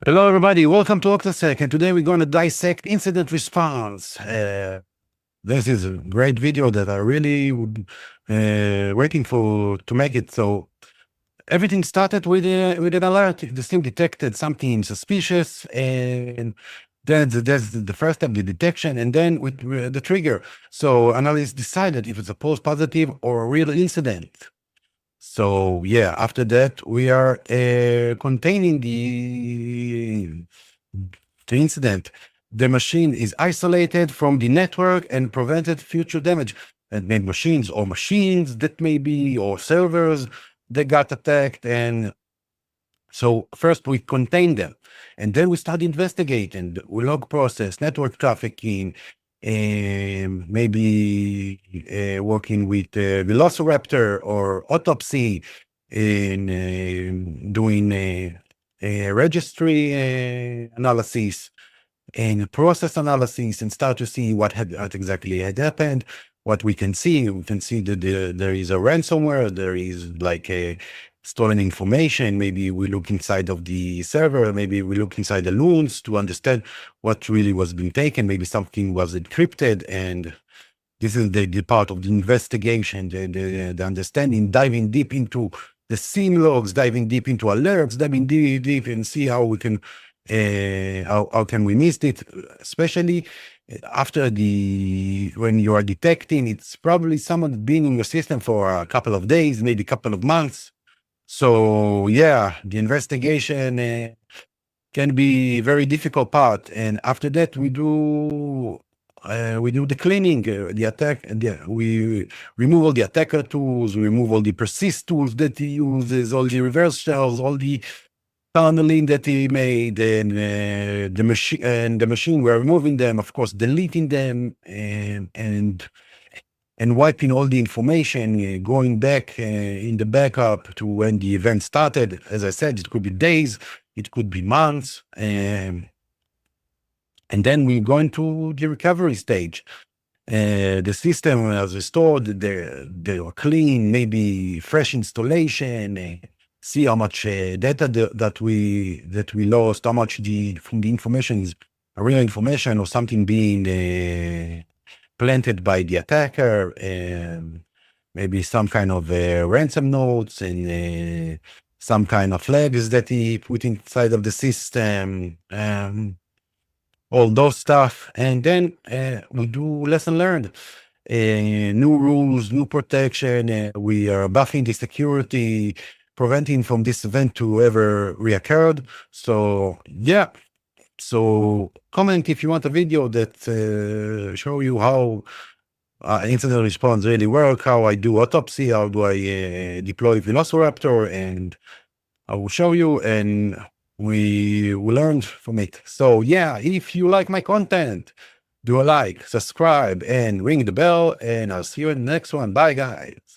Hello, everybody. Welcome to Octosec, and today we're going to dissect incident response. This is a great video that I really would waiting for to make it. So everything started with an alert. The team detected something suspicious, and then there's the first step, the detection, and then with the trigger. So analysts decided if it's a false positive or a real incident. So yeah, after that we are containing the incident. The machine is isolated from the network and prevented future damage. And then machines that may be, or servers that got attacked. And so first we contain them, and then we start investigating. We log process, network trafficking, and maybe working with Velociraptor or autopsy, in doing a registry analysis and process analysis, and start to see what exactly had happened. What we can see that there is a ransomware, there is like a stolen information. Maybe we look inside of the server, maybe we look inside the loons to understand what really was being taken. Maybe something was encrypted, and this is the part of the investigation, the understanding, diving deep into the SIM logs, diving deep into alerts, diving deep and see how we can, how can we miss it, especially after when you are detecting, it's probably someone being in your system for a couple of days, maybe a couple of months. So yeah, the investigation can be very difficult part. And after that, we do the cleaning, the attack, and we remove all the attacker tools, we remove all the persist tools that he uses, all the reverse shells, all the tunneling that he made, and the machine, we're removing them, of course, deleting them, and wiping all the information, going back in the backup to when the event started. As I said, it could be days, it could be months, and then we go into the recovery stage. The system was restored, they were clean, maybe fresh installation, see how much data that we lost, how much from the information is real information or something being planted by the attacker, and maybe some kind of ransom notes and some kind of flags that he put inside of the system, all those stuff. And then we do lesson learned, new rules, new protection. We are buffing the security, preventing from this event to ever reoccurred. So yeah. So comment if you want a video that show you how incident response really work, how I do autopsy, how do I deploy Velociraptor, and I will show you, and we learned from it. So yeah, if you like my content, do a like, subscribe, and ring the bell, and I'll see you in the next one. Bye, guys.